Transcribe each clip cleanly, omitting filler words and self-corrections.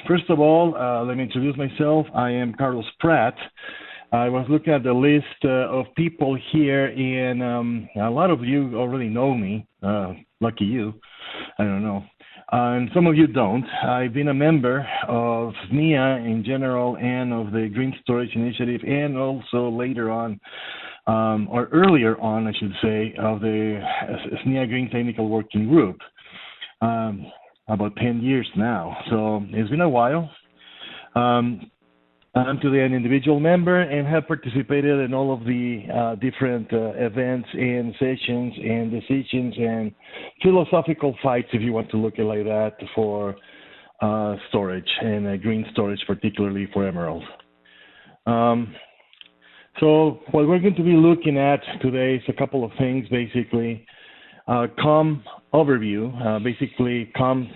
First of all, let me introduce myself. I am Carlos Pratt. I was looking at the list of people here, and a lot of you already know me. Lucky you. I don't know. And some of you don't. I've been a member of SNIA in general and of the Green Storage Initiative, and also later on, or earlier on, I should say, of the SNIA Green Technical Working Group. About 10 years now. So it's been a while. I'm today an individual member and have participated in all of the different events and sessions and decisions and philosophical fights, if you want to look at it like that, for storage and green storage, particularly for emerald. So what we're going to be looking at today is a couple of things, basically. COM overview. Basically, COM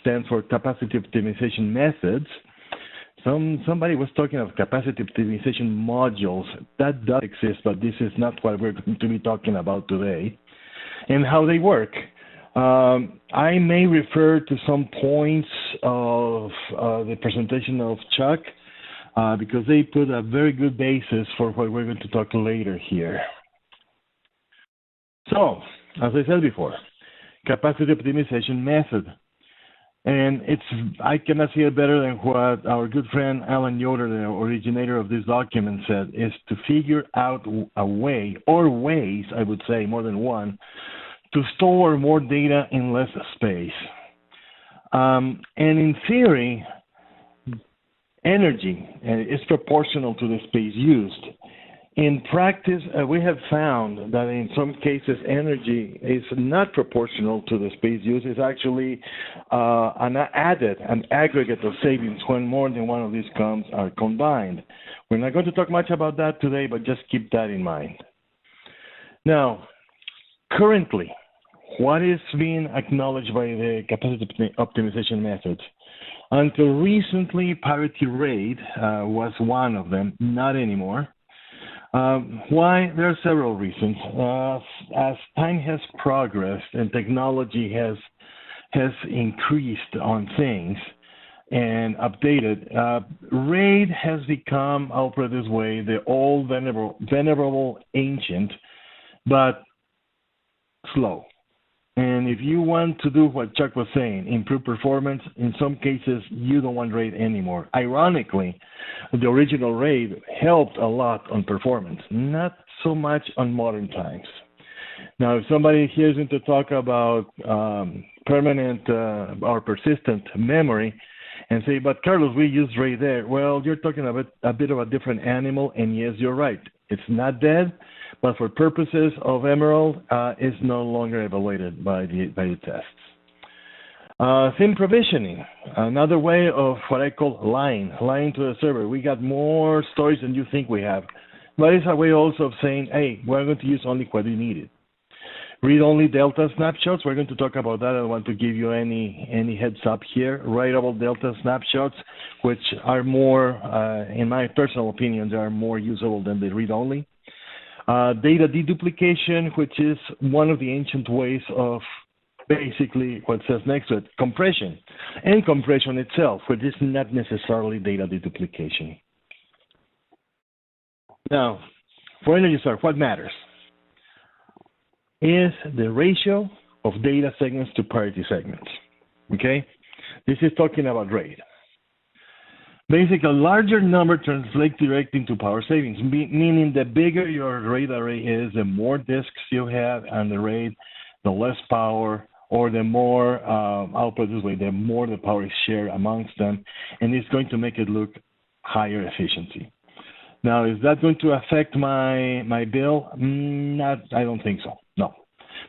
stands for capacity optimization methods. Somebody was talking of capacity optimization modules. That does exist, but this is not what we're going to be talking about today, and how they work. I may refer to some points of the presentation of Chuck because they put a very good basis for what we're going to talk later here. So, as I said before, capacity optimization method. And I cannot see it better than what our good friend Alan Yoder, the originator of this document, said, is to figure out a way, or ways, I would say, more than one, to store more data in less space. And in theory, energy is proportional to the space used. In practice, we have found that in some cases, energy is not proportional to the space used. It's actually an aggregate of savings when more than one of these COMs are combined. We're not going to talk much about that today, but just keep that in mind. Now, currently, what is being acknowledged by the capacity optimization methods? Until recently, parity rate was one of them, not anymore. Why? There are several reasons. As time has progressed and technology has increased on things and updated, RAID has become, I'll put it this way, the old, venerable, ancient, but slow. And if you want to do what Chuck was saying, improve performance, in some cases, you don't want RAID anymore. Ironically, the original RAID helped a lot on performance, not so much on modern times. Now, if somebody hears me to talk about permanent or persistent memory and say, but Carlos, we use RAID there. Well, you're talking about a bit of a different animal, and yes, you're right. It's not dead, but for purposes of emerald, it's no longer evaluated by the tests. Thin provisioning, another way of what I call lying to the server. We got more storage than you think we have, but it's a way also of saying, hey, we're going to use only what we needed. Read-only delta snapshots, we're going to talk about that. I don't want to give you any heads up here. Writable delta snapshots, which are more, in my personal opinion, they are more usable than the read-only. Data deduplication, which is one of the ancient ways of basically what says next to it, compression. And compression itself, which is not necessarily data deduplication. Now, for energy storage, what matters is the ratio of data segments to parity segments, okay? This is talking about RAID. Basically, a larger number translates directly into power savings, meaning the bigger your RAID array is, the more disks you have on the RAID, the less power, or the more, I'll put it this way, the more the power is shared amongst them, and it's going to make it look higher efficiency. Now, is that going to affect my bill? I don't think so, no.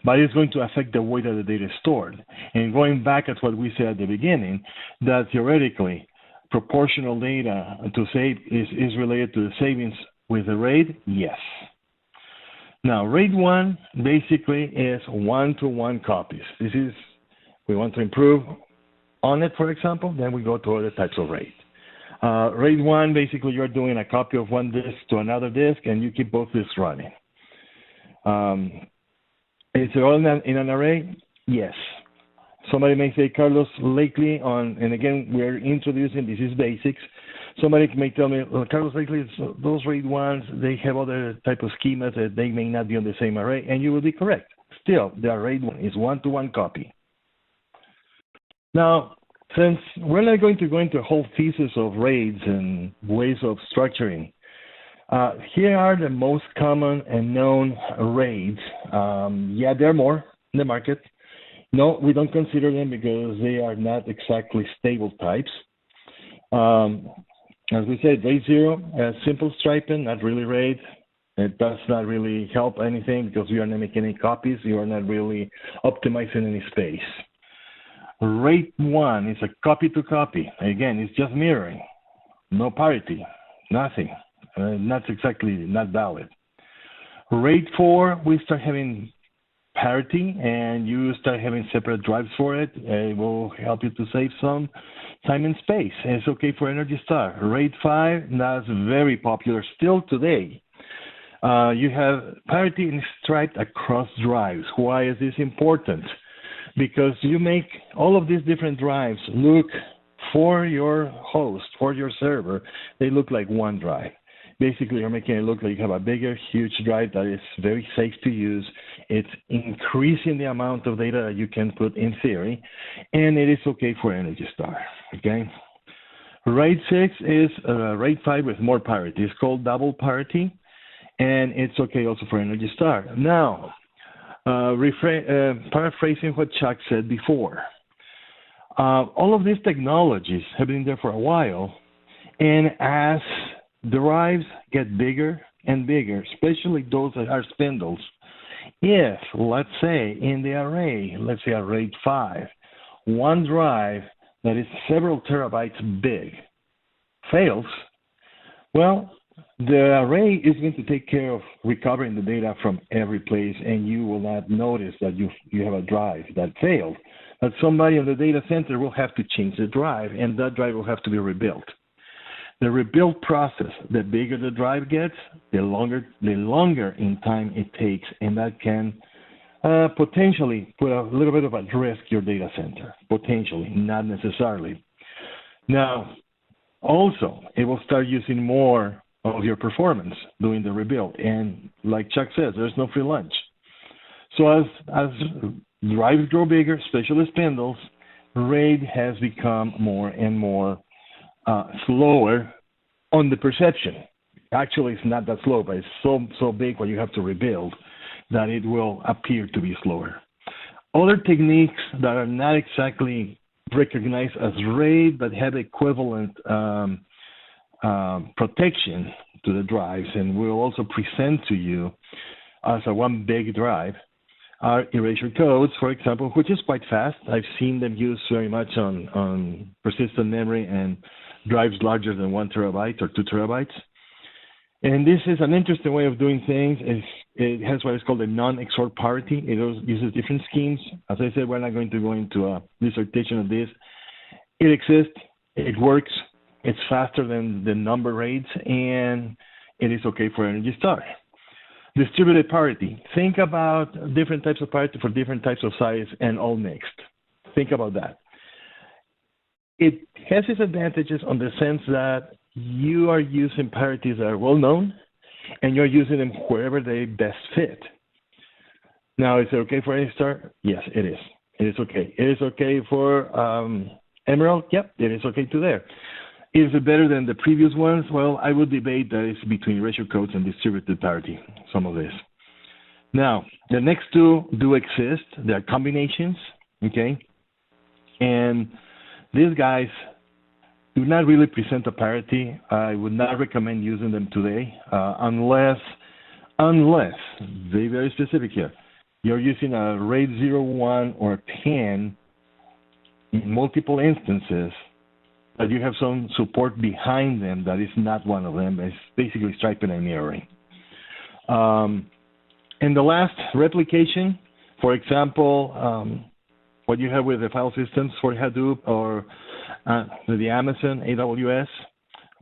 But it's going to affect the way that the data is stored. And going back at what we said at the beginning, that theoretically, proportional data to save is related to the savings with the RAID? Yes. Now, RAID 1 basically is one-to-one copies. This is, we want to improve on it, for example, then we go to other types of RAID. RAID 1, basically you're doing a copy of one disk to another disk, and you keep both disks running. Is it all in an array? Yes. Somebody may say, Carlos, lately and again, we're introducing, this is basics. Somebody may tell me, well, Carlos, lately, those RAID ones, they have other type of schemas that they may not be on the same array, and you will be correct. Still, the RAID one is one-to-one copy. Now, since we're not going to go into a whole thesis of RAIDs and ways of structuring, here are the most common and known RAIDs. Yeah, there are more in the market. No, we don't consider them because they are not exactly stable types. As we said, RAID 0, simple striping, not really RAID. It does not really help anything because you are not making any copies. You are not really optimizing any space. RAID 1 is a copy-to-copy. Again, it's just mirroring. No parity, nothing. Not valid. RAID 4, we start having parity, and you start having separate drives for it. It will help you to save some time and space. And it's okay for Energy Star. RAID 5, that's very popular still today. You have parity and striped across drives. Why is this important? Because you make all of these different drives look for your host, for your server, they look like one drive. Basically, you're making it look like you have a bigger, huge drive that is very safe to use. It's increasing the amount of data that you can put in theory, and it is okay for Energy Star, okay? RAID 6 is RAID 5 with more parity. It's called double parity, and it's okay also for Energy Star. Now, paraphrasing what Chuck said before, all of these technologies have been there for a while, and as drives get bigger and bigger, especially those that are spindles, if, let's say, in the array, let's say a RAID 5, one drive that is several terabytes big fails, well, the array is going to take care of recovering the data from every place, and you will not notice that you have a drive that failed. But somebody in the data center will have to change the drive, and that drive will have to be rebuilt. The rebuild process, the bigger the drive gets, the longer in time it takes, and that can potentially put a little bit of at risk your data center. Potentially, not necessarily. Now, also, it will start using more of your performance doing the rebuild. And like Chuck says, there's no free lunch. So as drives grow bigger, especially spindles, RAID has become more and more slower on the perception. Actually, it's not that slow, but it's so big when you have to rebuild that it will appear to be slower. Other techniques that are not exactly recognized as RAID but have equivalent protection to the drives, and we'll also present to you as a one big drive, are erasure codes, for example, which is quite fast. I've seen them used very much on persistent memory and drives larger than 1 terabyte or 2 terabytes. And this is an interesting way of doing things. It has what is called a non-XOR parity. It uses different schemes. As I said, we're not going to go into a dissertation of this. It exists. It works. It's faster than the number RAIDs, and it is okay for Energy Star. Distributed parity. Think about different types of parity for different types of size and all mixed. Think about that. It has its advantages on the sense that you are using parities that are well known, and you're using them wherever they best fit. Now, is it okay for Energy Star? Yes, it is. It is okay. It is okay for Emerald? Yep, it is okay too there. Is it better than the previous ones? Well, I would debate that it's between erasure codes and distributed parity, some of this. Now, the next two do exist. They're combinations, okay? And these guys do not really present a parity. I would not recommend using them today unless, very, very specific here, you're using a RAID 0, 1, or 10 in multiple instances, but you have some support behind them that is not one of them. It's basically striping and mirroring. And the last, replication, for example, what you have with the file systems for Hadoop or the Amazon, AWS,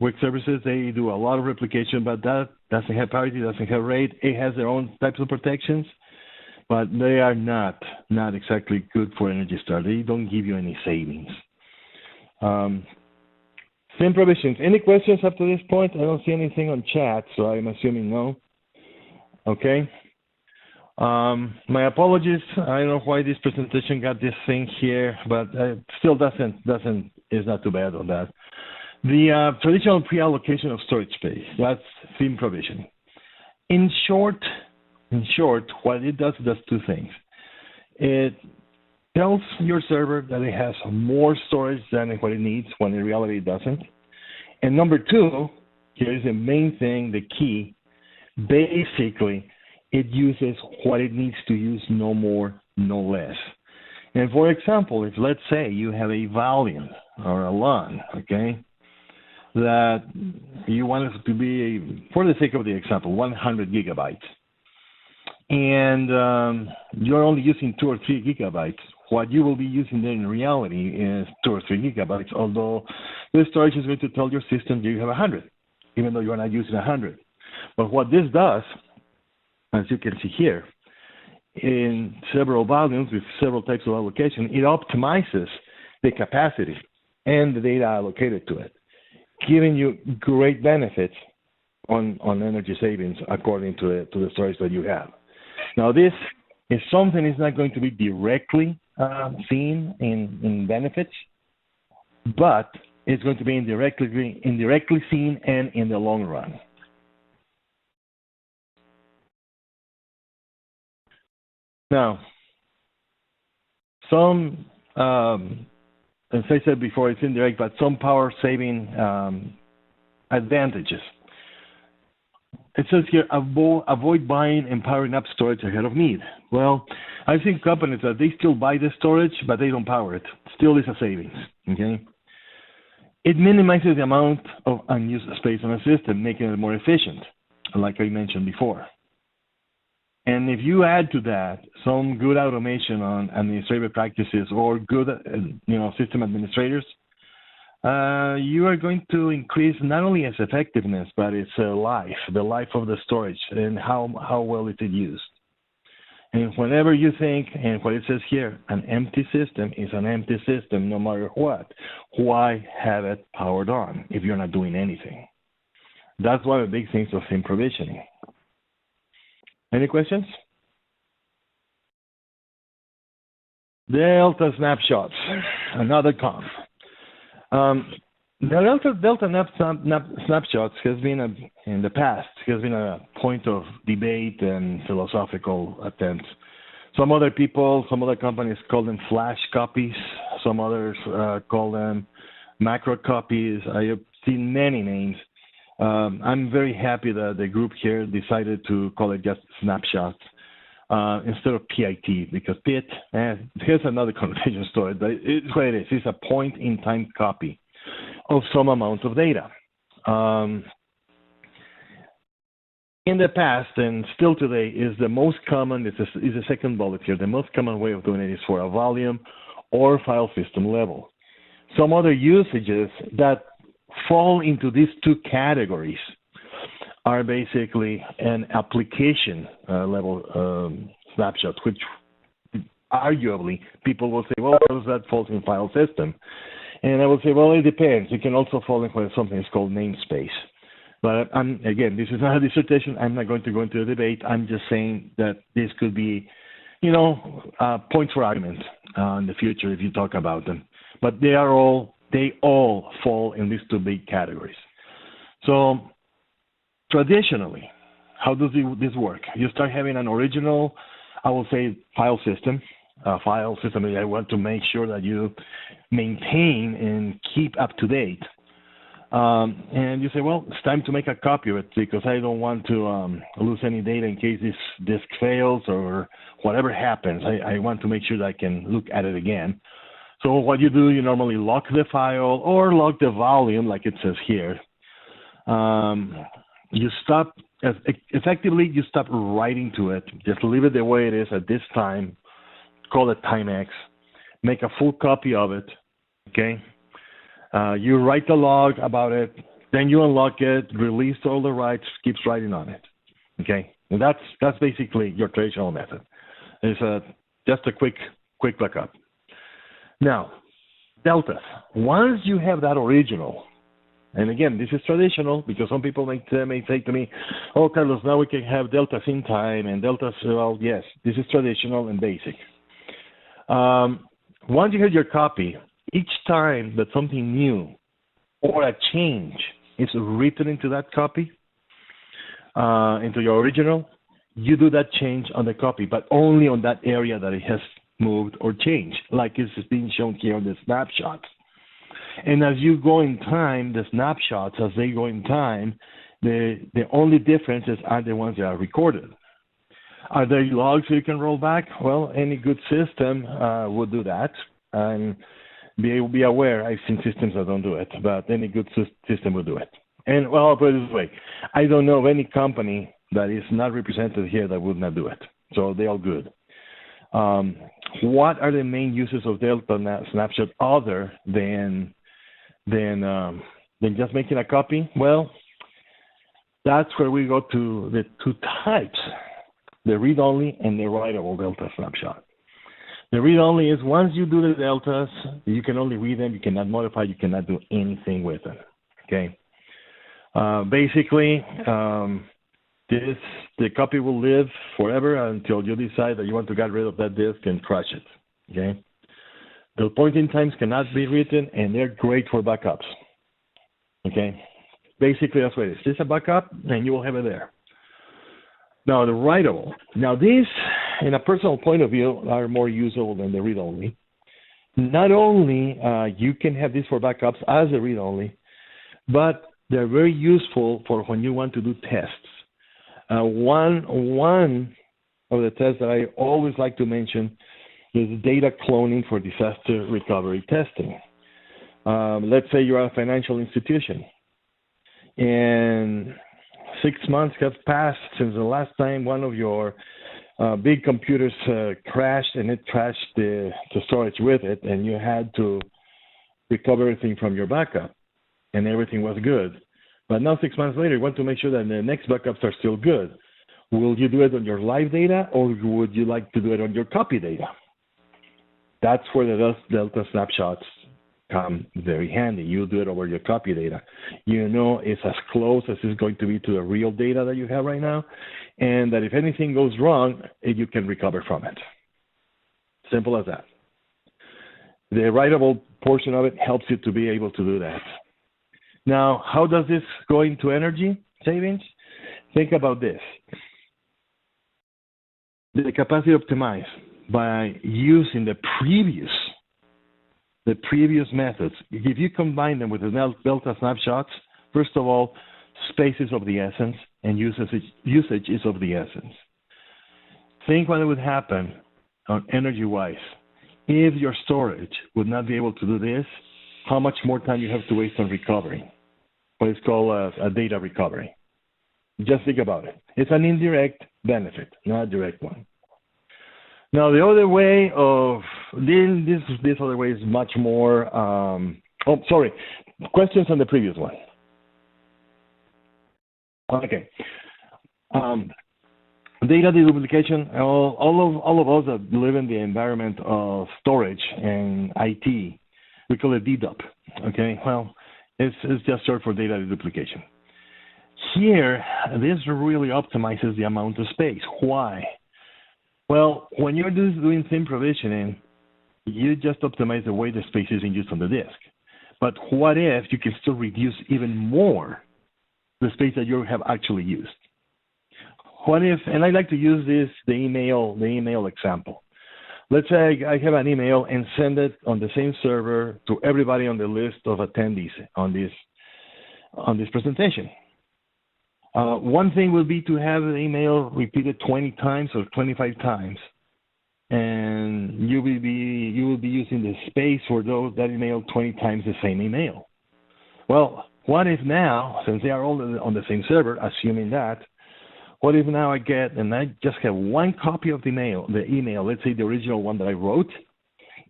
web services, they do a lot of replication, but that doesn't have parity, doesn't have RAID. It has their own types of protections. but they are not exactly good for Energy Star. They don't give you any savings. Same provisions. Any questions up to this point? I don't see anything on chat, so I'm assuming no. Okay. My apologies. I don't know why this presentation got this thing here, but still is not too bad on that. The traditional pre-allocation of storage space, that's theme provisioning. In short, what it does two things. It tells your server that it has more storage than what it needs, when in reality it doesn't. And number two, here's the main thing, the key. Basically, it uses what it needs to use, no more, no less. And for example, if let's say you have a volume or a LUN, okay, that you want it to be, for the sake of the example, 100 gigabytes, and you're only using 2 or 3 gigabytes, what you will be using there in reality is 2 or 3 gigabytes, although the storage is going to tell your system you have 100, even though you're not using 100. But what this does, as you can see here, in several volumes with several types of allocation, it optimizes the capacity and the data allocated to it, giving you great benefits on energy savings according to the storage that you have. Now, this is something that's not going to be directly seen in benefits, but it's going to be indirectly seen and in the long run. Now, some, as I said before, it's indirect, but some power saving advantages. It says here, avoid buying and powering up storage ahead of need. Well, I've seen companies that they still buy the storage, but they don't power it. Still is a savings, okay? It minimizes the amount of unused space on a system, making it more efficient, like I mentioned before. And if you add to that some good automation on administrative practices or good, system administrators, you are going to increase not only its effectiveness, but its life, the life of the storage, and how well it is used. And whenever you think, and what it says here, an empty system is an empty system no matter what. Why have it powered on if you're not doing anything? That's one of the big things of theme provisioning. Any questions? Delta snapshots, another comp. The Delta snapshots has been in the past has been a point of debate and philosophical attempts. Some other companies call them flash copies. Some others call them macro copies. I have seen many names. I'm very happy that the group here decided to call it just snapshots instead of PIT, because PIT, here's another connotation story, but it's what it is. It's a point-in-time copy of some amount of data. In the past, and still today, is the most common, is the second bullet here, the most common way of doing it is for a volume or file system level. Some other usages that fall into these two categories are basically an application level snapshot, which arguably people will say, well, how does that fall in file system? And I will say, well, it depends. It can also fall in something that's called namespace. But again, this is not a dissertation. I'm not going to go into a debate. I'm just saying that this could be, points for argument in the future if you talk about them. But they all fall in these two big categories. So traditionally, how does this work? You start having an original, I will say, file system. I want to make sure that you maintain and keep up to date. And you say, well, it's time to make a copy of it because I don't want to lose any data in case this disk fails or whatever happens. I want to make sure that I can look at it again. So what you do, you normally lock the file or lock the volume, like it says here. You stop, effectively, you stop writing to it. Just leave it the way it is at this time. Call it time X. Make a full copy of it, okay? You write the log about it, then you unlock it, release all the writes, keeps writing on it, okay? And that's basically your traditional method. It's just a quick backup. Now, deltas. Once you have that original, and again, this is traditional because some people may say to me, "Oh, Carlos, now we can have deltas in time and deltas." Well, yes, this is traditional and basic. Once you have your copy, each time that something new or a change is written into that copy, into your original, you do that change on the copy, but only on that area that it has moved or changed, like is being shown here on the snapshots. And as you go in time, the snapshots, as they go in time, the only differences are the ones that are recorded. Are there logs you can roll back? Well, any good system would do that. And be aware, I've seen systems that don't do it, but any good system will do it. And, well, I'll put it this way. I don't know of any company that is not represented here that would not do it. So they're all good. What are the main uses of Delta Snapshot other than just making a copy? Well, that's where we go to the two types, the read-only and the writable Delta Snapshot. The read-only is once you do the deltas, you can only read them, you cannot modify, you cannot do anything with them, okay? Basically, the copy will live forever until you decide that you want to get rid of that disk and crash it, okay? The point-in times cannot be written, and they're great for backups, okay? Basically, that's what it is. It's a backup, and you will have it there. Now, the writable. Now, these, in a personal point of view, are more usable than the read-only. Not only you can have this for backups as a read-only, but they're very useful for when you want to do tests. One of the tests that I always like to mention is data cloning for disaster recovery testing. Let's say you're a financial institution, and 6 months have passed since the last time one of your big computers crashed, and it trashed the storage with it, and you had to recover everything from your backup, and everything was good. But now 6 months later, you want to make sure that the next backups are still good. Will you do it on your live data, or would you like to do it on your copy data? That's where the Delta snapshots come very handy. You do it over your copy data. You know it's as close as it's going to be to the real data that you have right now, and that if anything goes wrong, you can recover from it. Simple as that. The writable portion of it helps you to be able to do that. Now, how does this go into energy savings? Think about this. The capacity optimized by using the previous methods. If you combine them with the Delta snapshots, first of all, space is of the essence and usage is of the essence. Think what would happen on energy-wise. If your storage would not be able to do this, how much more time you have to waste on recovering, what is called a data recovery. Just think about it. It's an indirect benefit, not a direct one. Now, the other way of this other way is much more. Questions on the previous one. Okay. Data deduplication. All of us that live in the environment of storage and IT, we call it dedup. Okay. Well, it's just short for data deduplication. Here, this really optimizes the amount of space. Why? Well, when you're doing thin provisioning, you just optimize the way the space is used on the disk. But what if you can still reduce even more the space that you have actually used? What if, and I like to use the email example. Let's say I have an email and send it on the same server to everybody on the list of attendees on this presentation. One thing would be to have the email repeated 20 times or 25 times, and you will be using the space for that email 20 times the same email. Well, what if now, since they are all on the same server, assuming that, what if now I just have one copy of the email, let's say the original one that I wrote,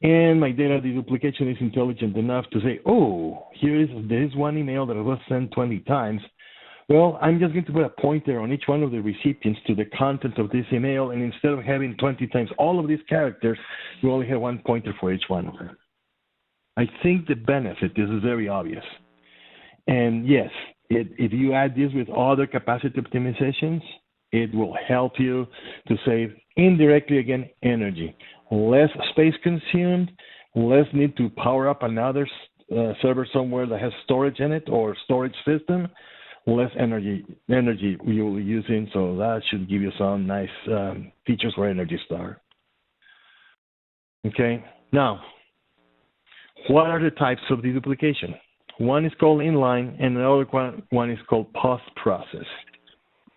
and my data deduplication is intelligent enough to say, oh, there is one email that was sent 20 times, Well, I'm just going to put a pointer on each one of the recipients to the content of this email, and instead of having 20 times all of these characters, we only have one pointer for each one of them. I think the benefit is very obvious. And yes, if you add this with other capacity optimizations, it will help you to save indirectly, again, energy. Less space consumed, less need to power up another server somewhere that has storage in it or storage system, less energy you'll be using. So that should give you some nice features for Energy Star. Okay, now, what are the types of deduplication? One is called inline, and the other one is called post-process.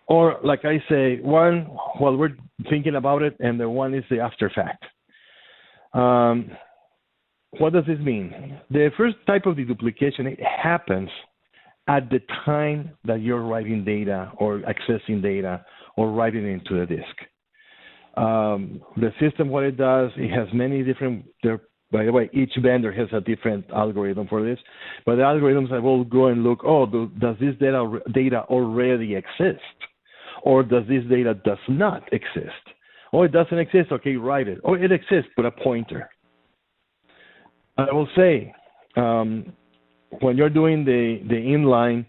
Or, like I say, one while we're thinking about it, and the one is the after fact. What does this mean? The first type of deduplication, it happens at the time that you're writing data or accessing data or writing it into the disk. The system, what it does, it has many different, by the way, each vendor has a different algorithm for this, but the algorithms that will go and look, does this data already exist? Or does this data does not exist? Oh, it doesn't exist, okay, write it. Oh, it exists, put a pointer. I will say, when you're doing the inline,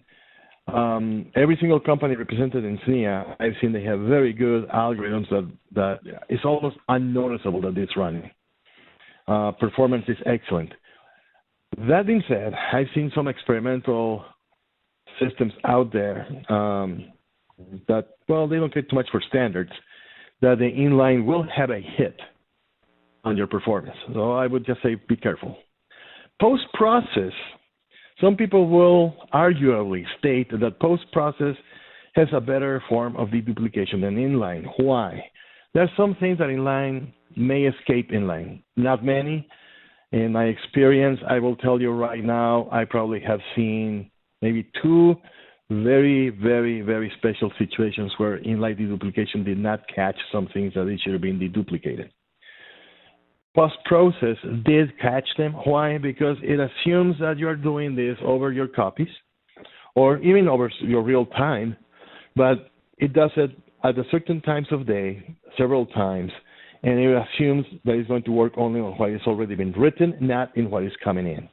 every single company represented in SNIA, I've seen they have very good algorithms that it's almost unnoticeable that it's running. Performance is excellent. That being said, I've seen some experimental systems out there that, well, they don't care too much for standards, that the inline will have a hit on your performance. So I would just say be careful. Post-process, some people will arguably state that post-process has a better form of deduplication than inline. Why? There are some things that inline may escape inline. Not many. In my experience, I will tell you right now, I probably have seen maybe two very, very, very special situations where inline deduplication did not catch some things that it should have been deduplicated. Post-process did catch them. Why? Because it assumes that you're doing this over your copies or even over your real time, but it does it at a certain times of day, several times, and it assumes that it's going to work only on what has already been written, not in what is coming in.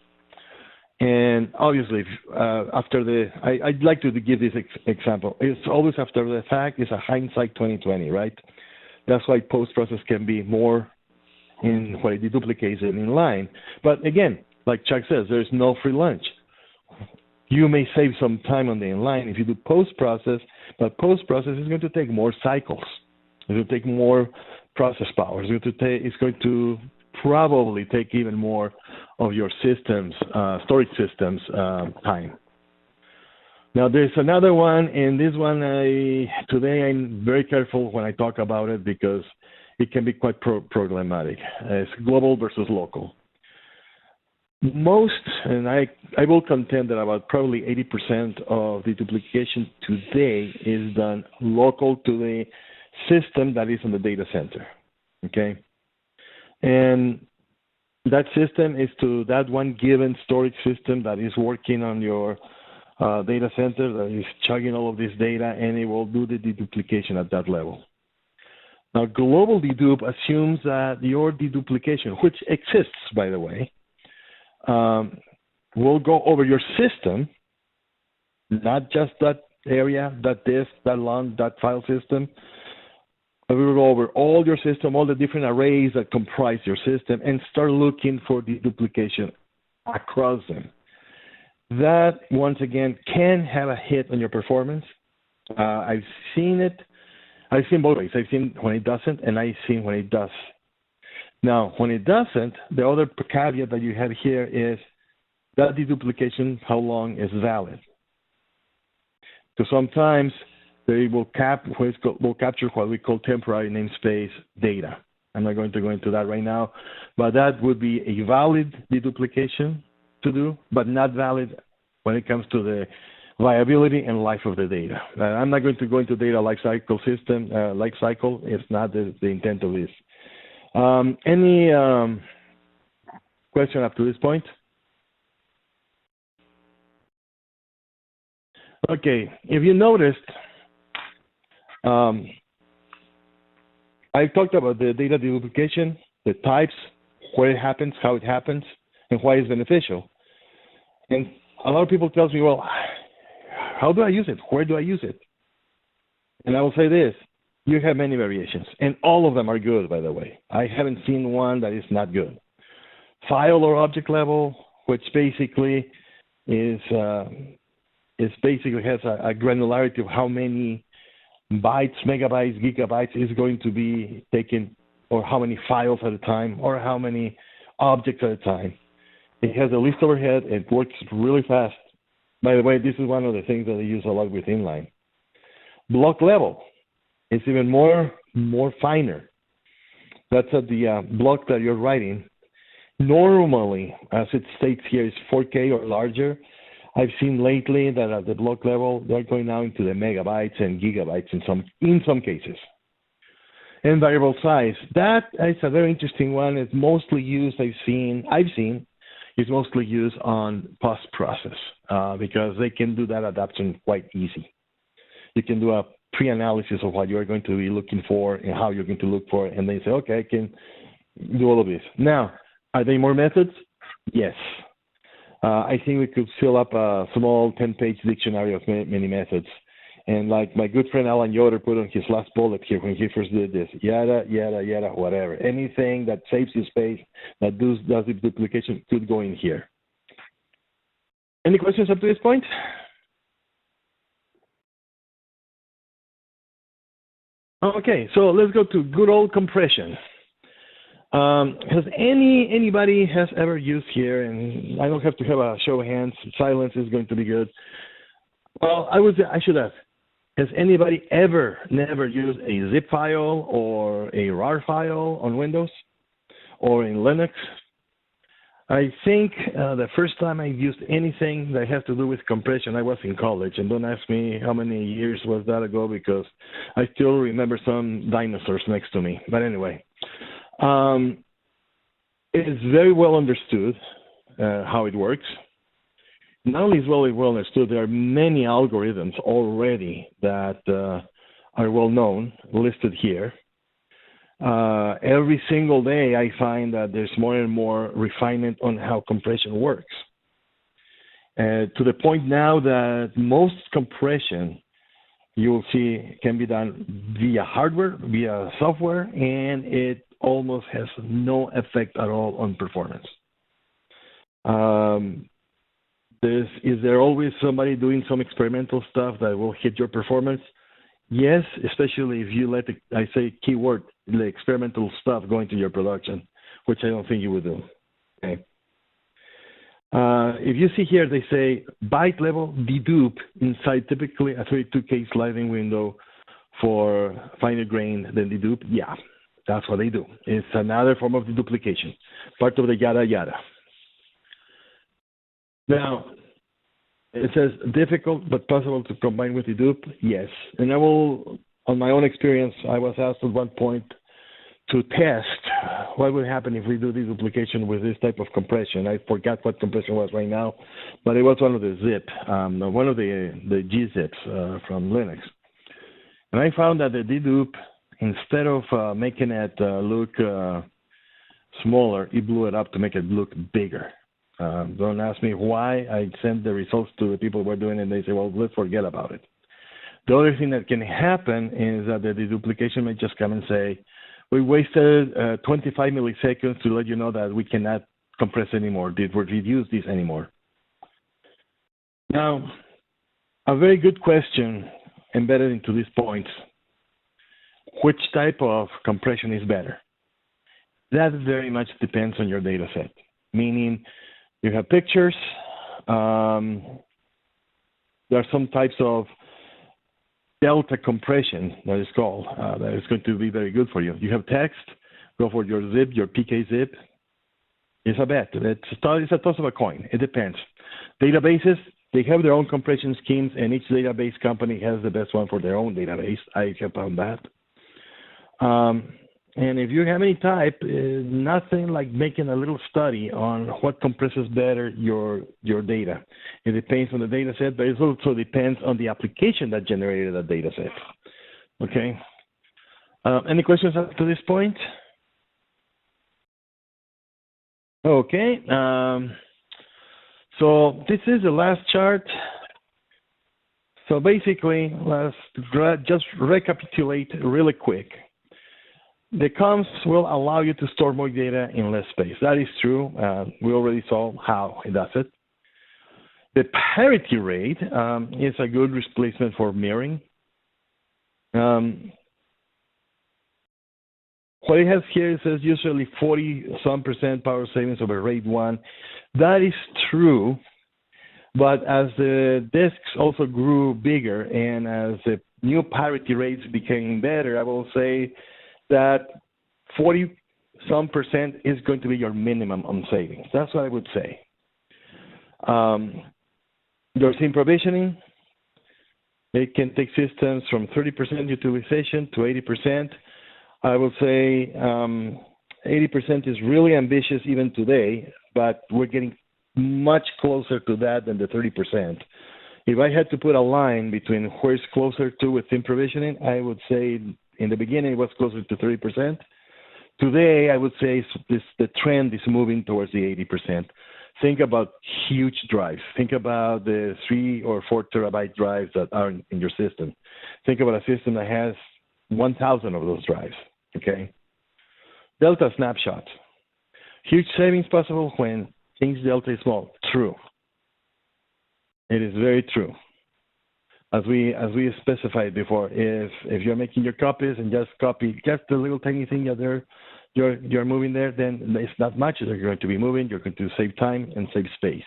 And obviously, I'd like to give this example. It's always after the fact. It's a hindsight 2020, right? That's why post-process can be more in what it deduplicates it in line. But again, like Chuck says, there's no free lunch. You may save some time on the inline if you do post-process, but post-process is going to take more cycles. It's going to take more process power. It's going to probably take even more of your systems, storage systems time. Now there's another one, and this one today I'm very careful when I talk about it because it can be quite problematic. It's global versus local. Most, and I will contend that about probably 80% of the duplication today is done local to the system that is in the data center, okay? And that system is to that one given storage system that is working on your data center, that is chugging all of this data, and it will do the deduplication at that level. Now, global dedupe assumes that your deduplication, which exists, by the way, will go over your system, not just that area, that disk, that long, that file system. But we will go over all your system, all the different arrays that comprise your system, and start looking for deduplication across them. That, once again, can have a hit on your performance. I've seen it. I've seen both ways. I've seen when it doesn't, and I've seen when it does. Now, when it doesn't, the other caveat that you have here is that deduplication, how long is valid? So sometimes they will capture what we call temporary namespace data. I'm not going to go into that right now, but that would be a valid deduplication to do, but not valid when it comes to the viability and life of the data. I'm not going to go into data lifecycle system, lifecycle. It's not the intent of this. Any question up to this point? Okay, if you noticed, um, I talked about the data deduplication, the types, where it happens, how it happens, and why it's beneficial. And a lot of people tell me, well, how do I use it? Where do I use it? And I will say this, you have many variations, and all of them are good, by the way. I haven't seen one that is not good. File or object level, which basically basically has a granularity of how many bytes, megabytes, gigabytes is going to be taken, or how many files at a time, or how many objects at a time. It has a list overhead. It works really fast. By the way, this is one of the things that I use a lot with inline. Block level is even more finer. That's at the block that you're writing. Normally, as it states here, is 4K or larger. I've seen lately that at the block level, they're going now into the megabytes and gigabytes in some cases. And variable size, that is a very interesting one. It's mostly used, I've seen, is mostly used on post-process because they can do that adaptation quite easy. You can do a pre-analysis of what you're going to be looking for and how you're going to look for it, and then say, okay, I can do all of this. Now, are there more methods? Yes. I think we could fill up a small 10-page dictionary of many methods. And like my good friend Alan Yoder put on his last bullet here when he first did this, yada, yada, yada, whatever. Anything that saves you space, that does the duplication could go in here. Any questions up to this point? Okay, so let's go to good old compression. Has anybody has ever used here, and I don't have to have a show of hands, silence is going to be good. Well, I should ask, has anybody never used a zip file or a RAR file on Windows or in Linux? I think the first time I used anything that has to do with compression, I was in college, and don't ask me how many years was that ago because I still remember some dinosaurs next to me. But anyway, it is very well understood how it works. Not only is it well understood, there are many algorithms already that are well known, listed here. Every single day I find that there's more and more refinement on how compression works. To the point now that most compression you'll see can be done via hardware, via software, and it almost has no effect at all on performance. Is there always somebody doing some experimental stuff that will hit your performance? Yes, especially if you let I say keyword, the experimental stuff go into your production, which I don't think you would do. Okay. If you see here, they say byte level dedupe inside typically a 32K sliding window for finer grain than dedupe. Yeah, that's what they do. It's another form of deduplication, part of the yada yada. Now, it says difficult but possible to combine with dedupe. Yes, and I will, on my own experience, I was asked at one point to test what would happen if we do deduplication with this type of compression. I forgot what compression was right now, but it was one of the zip, one of the G zips from Linux. And I found that the dedupe, instead of making it look smaller, it blew it up to make it look bigger. Don't ask me why. I sent the results to the people who were doing it, and they say, well, let's forget about it. The other thing that can happen is that the deduplication may just come and say, we wasted 25 milliseconds to let you know that we cannot compress anymore, reduce this anymore. Now, a very good question embedded into these points, which type of compression is better? That very much depends on your data set, meaning you have pictures. There are some types of delta compression that is called that is going to be very good for you. You have text, go for your zip, your PK zip. It's a bet. It's a toss of a coin. It depends. Databases, they have their own compression schemes, and each database company has the best one for their own database. I have found that. And if you have any type, nothing like making a little study on what compresses better your data. It depends on the data set, but it also depends on the application that generated that data set. Okay. Any questions up to this point? Okay. So this is the last chart. So basically, let's just recapitulate really quick. The comms will allow you to store more data in less space. That is true. We already saw how it does it. The parity rate is a good replacement for mirroring. What it has here, it says usually 40-some% power savings over RAID 1. That is true, but as the disks also grew bigger and as the new parity rates became better, I will say that 40-some% is going to be your minimum on savings. That's what I would say. Your SIM provisioning, it can take systems from 30% utilization to 80%. I will say 80% is really ambitious even today, but we're getting much closer to that than the 30%. If I had to put a line between where it's closer to with SIM provisioning, I would say in the beginning it was closer to 30%. Today, I would say the trend is moving towards the 80%. Think about huge drives. Think about the 3 or 4 terabyte drives that are in your system. Think about a system that has 1,000 of those drives, okay? Delta snapshot. Huge savings possible when change delta is small. True. It is very true. As we specified before, if you're making your copies and just copy just the little tiny thing that you're moving there, then it's not much that you're going to be moving. You're going to save time and save space.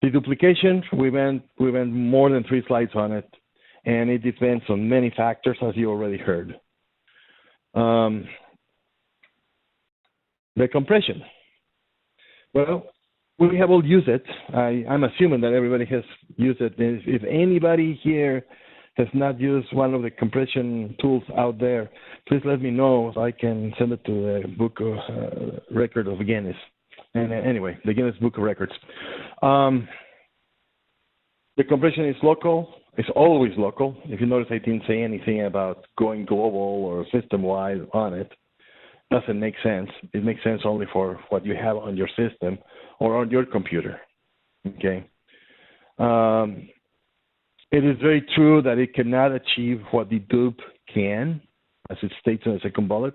The duplication, we went more than 3 slides on it, and it depends on many factors, as you already heard. The compression. Well, we have all used it. I'm assuming that everybody has used it. If anybody here has not used one of the compression tools out there, please let me know so I can send it to the book record of Guinness. And anyway, the Guinness Book of Records. The compression is local. It's always local. If you notice, I didn't say anything about going global or system-wide on it. Doesn't make sense. It makes sense only for what you have on your system or on your computer, okay? It is very true that it cannot achieve what the dupe can, as it states in the second bullet,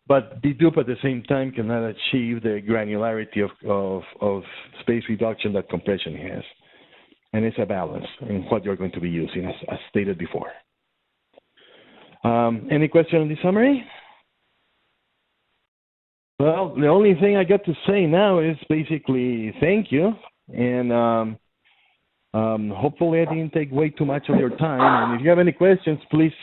but the dupe at the same time cannot achieve the granularity of space reduction that compression has. And it's a balance in what you're going to be using, as stated before. Any question on the summary? Well, the only thing I got to say now is basically thank you, and hopefully I didn't take way too much of your time. And if you have any questions, please